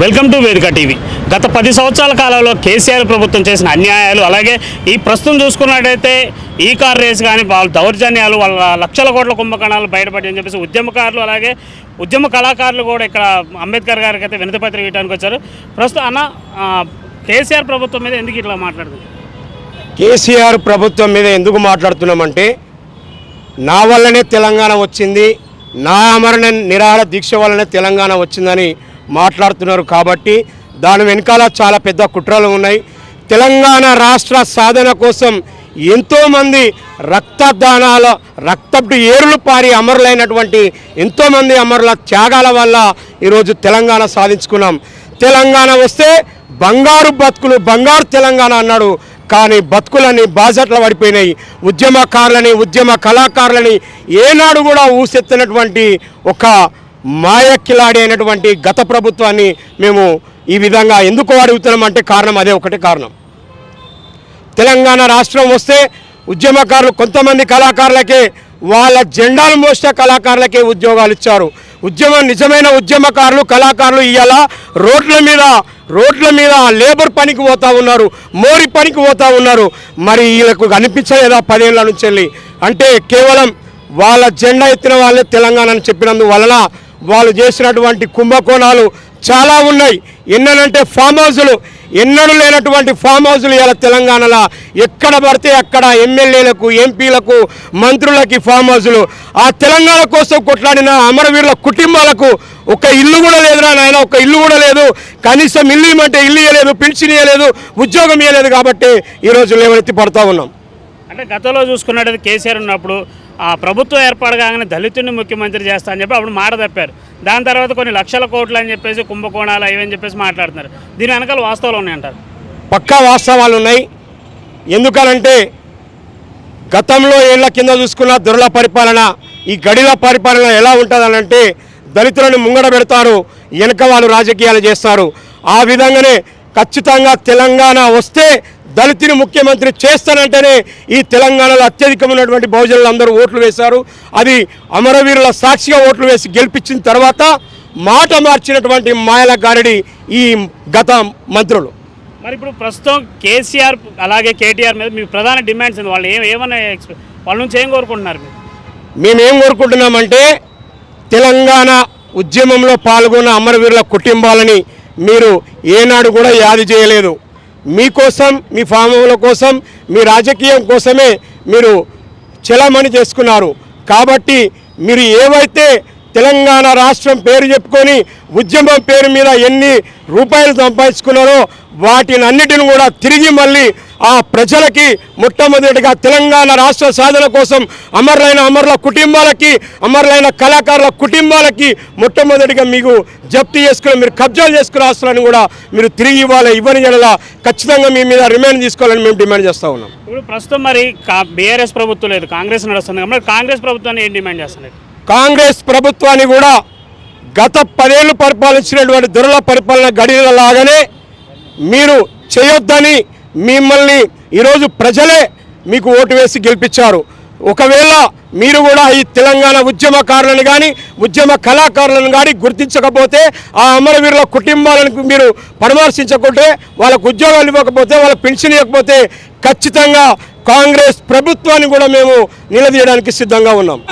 Welcome to వేదిక TV. గత 10 సంవత్సరాల కాలంలో కేసీఆర్ ప్రభుత్వం చేసిన అన్యాయాలు, అలాగే ఈ ప్రస్తుతం చూసుకున్నట్టయితే ఈ కార్ రేస్ కానీ వాళ్ళ దౌర్జన్యాలు, వాళ్ళ లక్షల కోట్ల కుంభకోణాలు బయటపడి అని చెప్పేసి ఉద్యమకారులు అలాగే ఉద్యమ కళాకారులు కూడా ఇక్కడ అంబేద్కర్ గారికి అయితే వినతిపత్రిక ఇవ్వడానికి వచ్చారు. ప్రస్తుతం అన్న కేసీఆర్ ప్రభుత్వం మీద ఎందుకు ఇట్లా మాట్లాడుతుంది? కేసీఆర్ ప్రభుత్వం మీద ఎందుకు మాట్లాడుతున్నామంటే, నా వల్లనే తెలంగాణ వచ్చింది, నా ఆమరణ నిరాహార దీక్ష వల్లనే తెలంగాణ వచ్చిందని మాట్లాడుతున్నారు. కాబట్టి దాని వెనకాల చాలా పెద్ద కుట్రలు ఉన్నాయి. తెలంగాణ రాష్ట్ర సాధన కోసం ఎంతోమంది రక్తపు ఏరులు పారి అమరులైనటువంటి ఎంతోమంది అమరుల త్యాగాల వల్ల ఈరోజు తెలంగాణ సాధించుకున్నాం. తెలంగాణ వస్తే బంగారు బతుకులు, బంగారు తెలంగాణ అన్నాడు. కానీ బతుకులని బాజట్ల పడిపోయినాయి. ఉద్యమకారులని, ఉద్యమ కళాకారులని ఏనాడు కూడా ఊసెత్తినటువంటి ఒక మాయక్కిలాడి అయినటువంటి గత ప్రభుత్వాన్ని మేము ఈ విధంగా ఎందుకు అడుగుతున్నామంటే కారణం అదే ఒకటే కారణం. తెలంగాణ రాష్ట్రం వస్తే ఉద్యమకారులు కొంతమంది కళాకారులకే, వాళ్ళ జెండాలు మోసే కళాకారులకే ఉద్యోగాలు ఇచ్చారు. నిజమైన ఉద్యమకారులు, కళాకారులు ఇవాళ రోడ్ల మీద లేబర్ పనికి పోతూ ఉన్నారు, మోరి పనికి పోతూ ఉన్నారు. మరి వీళ్ళకు కనిపించలేదా 10 ఏళ్ళ నుంచి వెళ్ళి? అంటే కేవలం వాళ్ళ జెండా ఎత్తిన వాళ్ళే తెలంగాణ అని చెప్పినందువలన వాళ్ళు చేసినటువంటి కుంభకోణాలు చాలా ఉన్నాయి. ఎన్ననంటే ఫామ్ హౌజులు, ఎన్నడూ లేనటువంటి ఫామ్ హౌజులు ఇలా తెలంగాణలో ఎక్కడ పడితే అక్కడ ఎమ్మెల్యేలకు, ఎంపీలకు, మంత్రులకి ఫామ్ హౌజులు. ఆ తెలంగాణ కోసం కొట్లాడిన అమరవీరుల కుటుంబాలకు ఒక ఇల్లు కూడా లేదురా నాయన, ఒక ఇల్లు కూడా లేదు. కనీసం ఇల్లు ఇవ్వమంటే ఇల్లు ఇవ్వలేదు, పెన్షన్ ఇవ్వలేదు, ఉద్యోగం ఇవ్వలేదు. కాబట్టి ఈరోజు లేవనెత్తి పడుతూ ఉన్నాం. అంటే గతంలో చూసుకున్నట్టయితే కేసీఆర్ ఉన్నప్పుడు ఆ ప్రభుత్వం ఏర్పాటు కాగానే దళితుడిని ముఖ్యమంత్రి చేస్తా అని చెప్పి అప్పుడు మాట తప్పారు. దాని తర్వాత కొన్ని లక్షల కోట్లు అని చెప్పేసి కుంభకోణాలు అవి చెప్పేసి మాట్లాడుతున్నారు. దీని వెనకాల వాస్తవాలు ఉన్నాయంటారు? పక్కా వాస్తవాలు ఉన్నాయి. ఎందుకనంటే గతంలో ఏళ్ల కింద చూసుకున్న దొరల పరిపాలన, ఈ గడిల పరిపాలన ఎలా ఉంటుందనంటే దళితులను ముంగడ పెడతారు, వెనక వాళ్ళు రాజకీయాలు చేస్తారు. ఆ విధంగానే ఖచ్చితంగా తెలంగాణ వస్తే దళితుని ముఖ్యమంత్రి చేస్తానంటేనే ఈ తెలంగాణలో అత్యధికమైనటువంటి బహుజనులు అందరూ ఓట్లు వేశారు. అది అమరవీరుల సాక్షిగా ఓట్లు వేసి గెలిపించిన తర్వాత మాట మార్చినటువంటి మాయల గారడి ఈ గత మంత్రులు. మరి ఇప్పుడు ప్రస్తుతం కేసీఆర్ అలాగే కేటీఆర్ మీద మీ ప్రధాన డిమాండ్స్ ఉంది. వాళ్ళు ఏమన్నా వాళ్ళ నుంచి ఏం కోరుకుంటున్నారు? మేమేం కోరుకుంటున్నామంటే, తెలంగాణ ఉద్యమంలో పాల్గొన్న అమరవీరుల కుటుంబాలని మీరు ఏనాడు కూడా యాది చేయలేదు. మీకోసం, మీ ఫామ్ల కోసం, మీ రాజకీయం కోసమే మీరు చలామణి చేసుకున్నారు. కాబట్టి మీరు ఏవైతే తెలంగాణ రాష్ట్రం పేరు చెప్పుకొని ఉద్యమం పేరు మీద ఎన్ని రూపాయలు సంపాదించుకున్నారో వాటినన్నిటిని కూడా తిరిగి మళ్ళీ ఆ ప్రజలకి, మొట్టమొదటిగా తెలంగాణ రాష్ట్ర సాధన కోసం అమరుల కుటుంబాలకి, అమరులైన కళాకారుల కుటుంబాలకి మొట్టమొదటిగా మీకు జప్తీ చేసుకుని, మీరు కబ్జాలు చేసుకునే ఆస్తులను కూడా మీరు తిరిగి ఇవ్వని జనలా ఖచ్చితంగా మీ మీద రిమాండ్ తీసుకోవాలని మేము డిమాండ్ చేస్తూ ఉన్నాం. ఇప్పుడు ప్రస్తుతం మరి బీఆర్ఎస్ ప్రభుత్వం లేదు, కాంగ్రెస్ నడుస్తుంది కాబట్టి కాంగ్రెస్ ప్రభుత్వాన్ని ఏం డిమాండ్ చేస్తున్నారు? కాంగ్రెస్ ప్రభుత్వాన్ని కూడా గత 10 ఏళ్ళు పరిపాలించినటువంటి దొరల పరిపాలన గడియలాగానే మీరు చేయొద్దని మిమ్మల్ని ఈరోజు ప్రజలే మీకు ఓటు వేసి గెలిపించారు. ఒకవేళ మీరు కూడా ఈ తెలంగాణ ఉద్యమకారులను కానీ, ఉద్యమ కళాకారులను కానీ గుర్తించకపోతే, ఆ అమరవీరుల కుటుంబాలను మీరు పరామర్శించకుంటే, వాళ్ళకు ఉద్యోగాలు ఇవ్వకపోతే, వాళ్ళకి పెన్షన్ ఇవ్వకపోతే ఖచ్చితంగా కాంగ్రెస్ ప్రభుత్వాన్ని కూడా మేము నిలదీయడానికి సిద్ధంగా ఉన్నాం.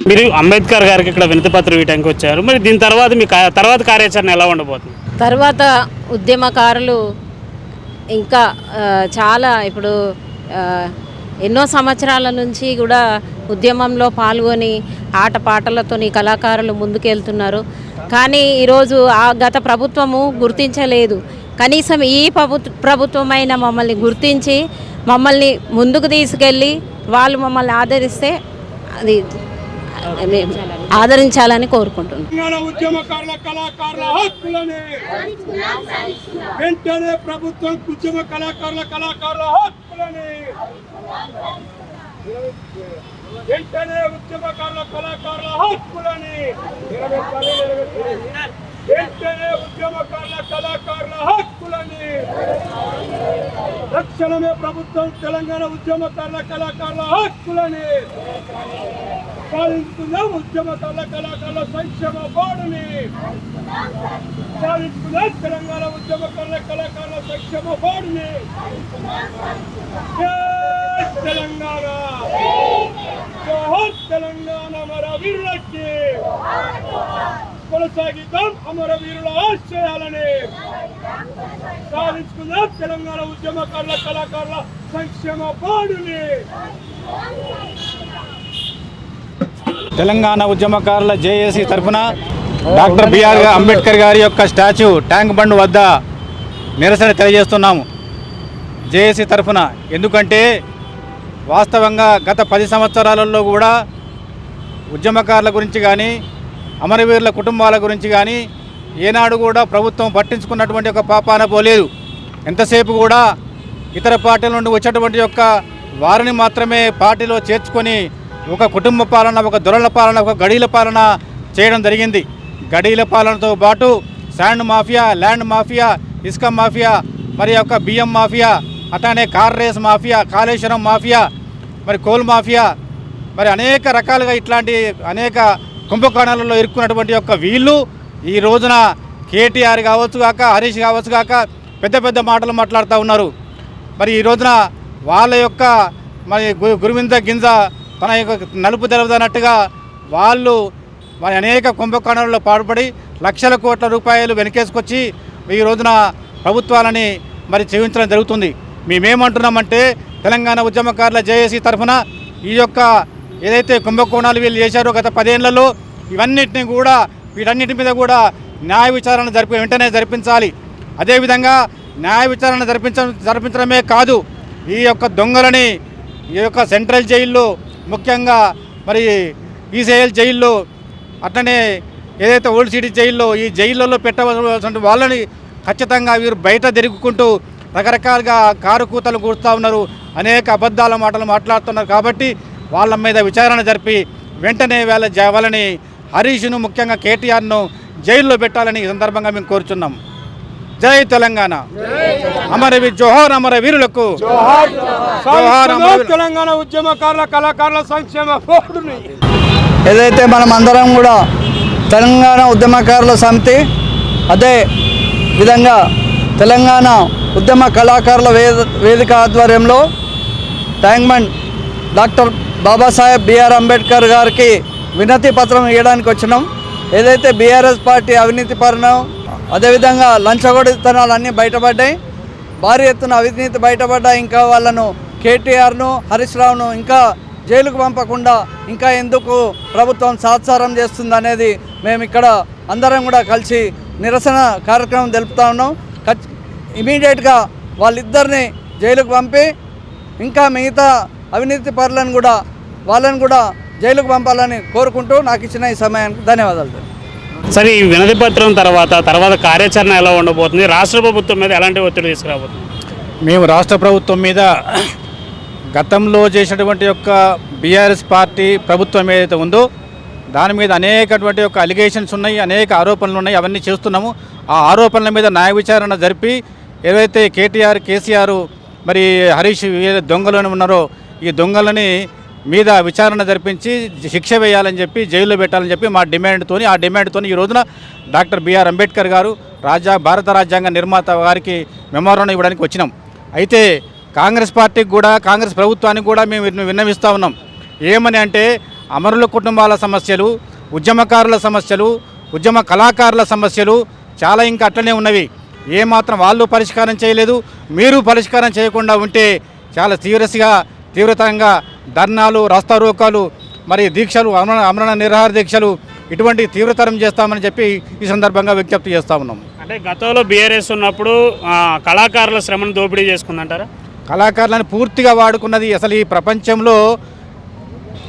మీరు అంబేద్కర్ గారికి ఇక్కడ వినతి పత్రం ఇవ్వడానికి వచ్చారు. మరి దీని తర్వాత మీ తర్వాత కార్యాచరణ ఎలా ఉండబోతుంది? తర్వాత ఉద్యమకారులు ఇంకా చాలా ఇప్పుడు ఎన్నో సంవత్సరాల నుంచి కూడా ఉద్యమంలో పాల్గొని ఆటపాటలతోని కళాకారులు ముందుకెళ్తున్నారు. కానీ ఈరోజు ఆ గత ప్రభుత్వము గుర్తించలేదు. కనీసం ఈ ప్రభుత్వమైన మమ్మల్ని గుర్తించి మమ్మల్ని ముందుకు తీసుకెళ్ళి వాళ్ళు మమ్మల్ని ఆదరిస్తే అది ఆదరించాలని కోరుకుంటున్నాను. ఉద్యమకారుల కళాకారుల హక్కులని వెంటనే ప్రభుత్వం ఉద్యమ కళాకారుల హక్కులని వెంటనే ఉద్యమకారుల కళాకారుల హక్కులని వెంటనే ఉద్యమకారుల కళాకారుల హక్కులని తక్షణమే ప్రభుత్వం తెలంగాణ ఉద్యమకారుల కళాకారుల హక్కులని సాధించుకుందాం. ఉద్యమకారుల కళాకారుల సంక్షేమ బోర్డుని సాధించుకుందాం. తెలంగాణ ఉద్యమకారుల కళాకారుల సంక్షేమ బోర్డుని తెలంగాణ జోహార్ తెలంగాణ అమరవీరులకి కొనసాగిద్దాం. అమరవీరుల ఆశయాలని సాధించుకుందాం. తెలంగాణ ఉద్యమకారుల కళాకారుల సంక్షేమ బోర్డుని. తెలంగాణ ఉద్యమకారుల జేఏసీ తరఫున డాక్టర్ బిఆర్ అంబేద్కర్ గారి యొక్క స్టాచ్యూ ట్యాంక్ బండ్ వద్ద నిరసన తెలియజేస్తున్నాము జేఏసీ తరఫున. ఎందుకంటే వాస్తవంగా గత 10 సంవత్సరాలలో కూడా ఉద్యమకారుల గురించి కానీ అమరవీరుల కుటుంబాల గురించి కానీ ఏనాడు కూడా ప్రభుత్వం పట్టించుకున్నటువంటి ఒక పాపాన పోలేదు. ఎంతసేపు కూడా ఇతర పార్టీల నుండి వచ్చేటువంటి యొక్క వారిని మాత్రమే పార్టీలో చేర్చుకొని ఒక కుటుంబ పాలన, ఒక దొరల పాలన, ఒక గడీల పాలన చేయడం జరిగింది. గడీల పాలనతో పాటు శాండ్ మాఫియా, ల్యాండ్ మాఫియా, ఇసుక మాఫియా, మరి యొక్క బియ్యం మాఫియా, అట్లానే car race mafia, Kaleshwaram mafia, మరి కోల్ మాఫియా, మరి అనేక రకాలుగా ఇట్లాంటి అనేక కుంభకోణాలలో ఇరుక్కున్నటువంటి యొక్క వీళ్ళు ఈ రోజున కేటీఆర్ కావచ్చు కాక, హరీష్ కావచ్చు కాక పెద్ద పెద్ద మాటలు మాట్లాడుతూ ఉన్నారు. మరి ఈ రోజున వాళ్ళ యొక్క మరి గురువింద గింజ తన యొక్క నలుపు తెలవదన్నట్టుగా వాళ్ళు మరి అనేక కుంభకోణాలలో పాల్పడి లక్షల కోట్ల రూపాయలు వెనకేసుకొచ్చి ఈ రోజున ప్రభుత్వాలని మరి చేయించడం జరుగుతుంది. మేమేమంటున్నామంటే తెలంగాణ ఉద్యమకారుల జేఏసీ తరఫున ఈ యొక్క ఏదైతే కుంభకోణాలు వీళ్ళు చేశారో గత 10 ఏళ్లలో ఇవన్నిటిని కూడా వీటన్నిటి మీద కూడా న్యాయ విచారణ వెంటనే జరిపించాలి. అదేవిధంగా న్యాయ విచారణ జరిపించడమే కాదు, ఈ యొక్క దొంగలని ఈ యొక్క సెంట్రల్ జైల్లో ముఖ్యంగా మరి ఈసీఐఎల్ జైల్లో అట్లనే ఏదైతే ఓల్డ్ సిటీ జైల్లో ఈ జైళ్ళలో పెట్టవలసిన వాళ్ళని ఖచ్చితంగా వీరు బయట తిరుగుకుంటూ రకరకాలుగా కారు కూతలు కూరుస్తూ ఉన్నారు, అనేక అబద్ధాల మాటలు మాట్లాడుతున్నారు. కాబట్టి వాళ్ళ మీద విచారణ జరిపి వెంటనే వాళ్ళని హరీష్ను ముఖ్యంగా కేటీఆర్ను జైల్లో పెట్టాలని ఈ సందర్భంగా మేము కోరుచున్నాం. జై తెలంగాణ, జోహార్ అమరవీరులకు, తెలంగాణ ఉద్యమకారుల కళాకారుల సంక్షేమ బోర్డుని. ఏదైతే మనం అందరం కూడా తెలంగాణ ఉద్యమకారుల సమితి, అదే విధంగా తెలంగాణ ఉద్యమ కళాకారుల వేదిక ఆధ్వర్యంలో tank bund doctor Babasaheb BR Ambedkar గారికి వినతి పత్రం ఇవ్వడానికి వచ్చినాం. ఏదైతే బీఆర్ఎస్ పార్టీ అవినీతి పరణం, అదేవిధంగా లంచగొడితనాలు అన్నీ బయటపడ్డాయి, భారీ ఎత్తున అవినీతి బయటపడ్డాయి. ఇంకా వాళ్ళను కేటీఆర్ను, హరీష్ రావును ఇంకా జైలుకు పంపకుండా ఇంకా ఎందుకు ప్రభుత్వం సాత్సారం చేస్తుంది అనేది మేము ఇక్కడ అందరం కూడా కలిసి నిరసన కార్యక్రమం తెలుపుతా ఉన్నాం. ఇమీడియట్గా వాళ్ళిద్దరిని జైలుకు పంపి ఇంకా మిగతా అవినీతి పరులను కూడా వాళ్ళని కూడా జైలుకు పంపాలని కోరుకుంటూ నాకు ఇచ్చిన ఈ సమయానికి ధన్యవాదాలు. సరే, ఈ వినతి పత్రం తర్వాత కార్యాచరణ ఎలా ఉండబోతుంది? రాష్ట్ర ప్రభుత్వం మీద ఎలాంటి ఒత్తిడి తీసుకురాబోతుంది? మేము రాష్ట్ర ప్రభుత్వం మీద గతంలో చేసినటువంటి యొక్క బీఆర్ఎస్ పార్టీ ప్రభుత్వం ఏదైతే ఉందో దాని మీద అనేకటువంటి యొక్క అలిగేషన్స్ ఉన్నాయి, అనేక ఆరోపణలు ఉన్నాయి, అవన్నీ చేస్తున్నాము. ఆ ఆరోపణల మీద న్యాయ విచారణ జరిపి ఏదైతే కేటీఆర్, కేసీఆర్ మరి హరీష్ దొంగలను ఉన్నారో ఈ దొంగలని మీద విచారణ జరిపించి శిక్ష వేయాలని చెప్పి జైల్లో పెట్టాలని చెప్పి మా డిమాండ్తో ఈ రోజున డాక్టర్ బిఆర్ అంబేద్కర్ గారు భారత రాజ్యాంగ నిర్మాత గారికి మెమోరాండం ఇవ్వడానికి వచ్చినాం. అయితే కాంగ్రెస్ పార్టీకి కూడా, కాంగ్రెస్ ప్రభుత్వానికి కూడా మేము విన్నవిస్తూ ఉన్నాం. ఏమని అంటే అమరుల కుటుంబాల సమస్యలు, ఉద్యమకారుల సమస్యలు, ఉద్యమ కళాకారుల సమస్యలు చాలా ఇంకా అట్లనే ఉన్నవి. ఏమాత్రం వాళ్ళు పరిష్కారం చేయలేదు, మీరు పరిష్కారం చేయకుండా ఉంటే చాలా తీవ్రతంగా ధర్నాలు, రాస్తారోకాలు, మరి దీక్షలు, అమరణ నిరాహార దీక్షలు ఇటువంటి తీవ్రతరం చేస్తామని చెప్పి ఈ సందర్భంగా విజ్ఞప్తి చేస్తూ ఉన్నాం. అంటే గతంలో బీఆర్ఎస్ ఉన్నప్పుడు కళాకారుల శ్రమను దోపిడీ చేసుకుందంటారా? కళాకారులను పూర్తిగా వాడుకున్నది. అసలు ఈ ప్రపంచంలో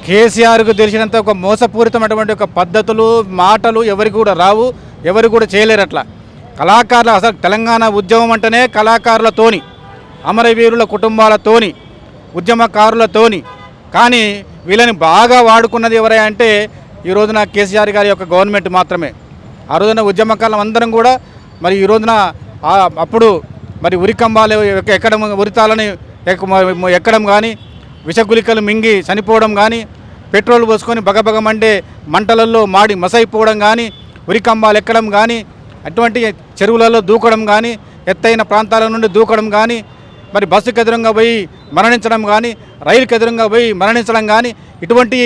కేసీఆర్కు తెలిసినంత ఒక మోసపూరితమైనటువంటి ఒక పద్ధతులు, మాటలు ఎవరికి కూడా రావు, ఎవరు కూడా చేయలేరు. అట్లా కళాకారులు, అసలు తెలంగాణ ఉద్యమం అంటేనే కళాకారులతోని, అమరవీరుల కుటుంబాలతోని, ఉద్యమకారులతోని. కానీ వీళ్ళని బాగా వాడుకున్నది ఎవరై అంటే ఈ రోజున కేసీఆర్ గారి యొక్క గవర్నమెంట్ మాత్రమే. ఆ రోజున ఉద్యమకారులం అందరం కూడా మరి ఈ రోజున అప్పుడు మరి ఉరికంబాలు ఎక్కడం, ఉరితాలని ఎక్కడం కానీ, విషగులికలు మింగి చనిపోవడం కానీ, పెట్రోల్ పోసుకొని బగబగమండే మంటలలో మాడి మసైపోవడం కానీ, ఉరికంబాలు ఎక్కడం కానీ, అటువంటి చెరువులలో దూకడం కానీ, ఎత్తైన ప్రాంతాల నుండి దూకడం కానీ, మరి బస్సుకు ఎదురుగా పోయి మరణించడం కానీ, రైలుకు ఎదురుగా పోయి మరణించడం కానీ, ఇటువంటి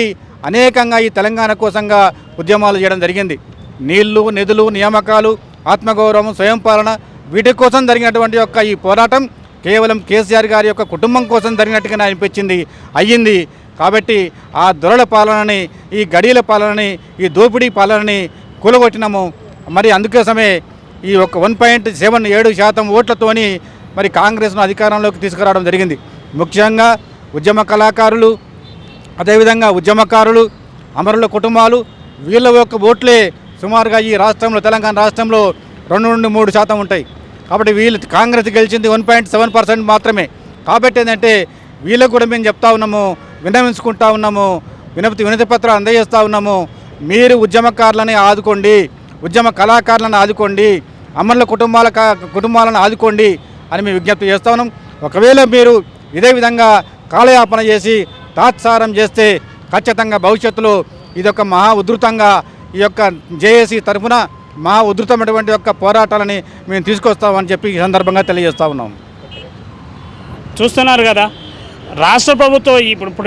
అనేకంగా ఈ తెలంగాణ కోసంగా ఉద్యమాలు చేయడం జరిగింది. నీళ్లు, నిధులు, నియామకాలు, ఆత్మగౌరవం, స్వయంపాలన వీటి కోసం జరిగినటువంటి యొక్క ఈ పోరాటం కేవలం కేసీఆర్ గారి యొక్క కుటుంబం కోసం జరిగినట్టుగా అనిపించింది, అయ్యింది. కాబట్టి ఆ దొరల పాలనని, ఈ గడియల పాలనని, ఈ దోపిడీ పాలనని కూలగొట్టినాము. మరి అందుకోసమే ఈ ఒక 1.77% ఓట్లతోని మరి కాంగ్రెస్ను అధికారంలోకి తీసుకురావడం జరిగింది. ముఖ్యంగా ఉద్యమ కళాకారులు, అదేవిధంగా ఉద్యమకారులు, అమరుల కుటుంబాలు, వీళ్ళ యొక్క ఓట్లే సుమారుగా ఈ రాష్ట్రంలో, తెలంగాణ రాష్ట్రంలో 2 నుండి 3% ఉంటాయి. కాబట్టి వీళ్ళు కాంగ్రెస్ గెలిచింది 1.7% మాత్రమే. కాబట్టి ఏంటంటే వీళ్ళకు కూడా మేము చెప్తా ఉన్నాము, విన్నవించుకుంటా ఉన్నాము, వినతి పత్రాలు అందజేస్తూ ఉన్నాము. మీరు ఉద్యమకారులని ఆదుకోండి, ఉద్యమ కళాకారులను ఆదుకోండి, అమరుల కుటుంబాలను ఆదుకోండి అని మేము విజ్ఞప్తి చేస్తూ ఉన్నాం. ఒకవేళ మీరు ఇదే విధంగా కాలయాపన చేసి తాత్సారం చేస్తే ఖచ్చితంగా భవిష్యత్తులో ఇదొక మహా ఉధృతంగా ఈ యొక్క జేఏసీ తరఫున మహా ఉధృతమైనటువంటి యొక్క పోరాటాలని మేము తీసుకొస్తామని చెప్పి ఈ సందర్భంగా తెలియజేస్తూ ఉన్నాం. చూస్తున్నారు కదా, రాష్ట్ర ప్రభుత్వం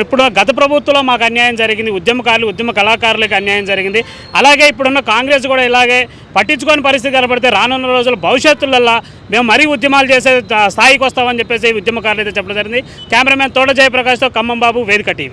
ఇప్పుడు గత ప్రభుత్వంలో మాకు అన్యాయం జరిగింది, ఉద్యమకారులు, ఉద్యమ కళాకారులకు అన్యాయం జరిగింది. అలాగే ఇప్పుడున్న కాంగ్రెస్ కూడా ఇలాగే పట్టించుకోని పరిస్థితి కనబడితే రానున్న రోజుల భవిష్యత్తులలో మేము మరీ ఉద్యమాలు చేసే స్థాయికి వస్తామని చెప్పేసి ఉద్యమకారులు అయితే చెప్పడం జరిగింది. కెమెరామెన్ తోట జయప్రకాష్తో ఖమ్మం బాబు, వేదిక టీవీ.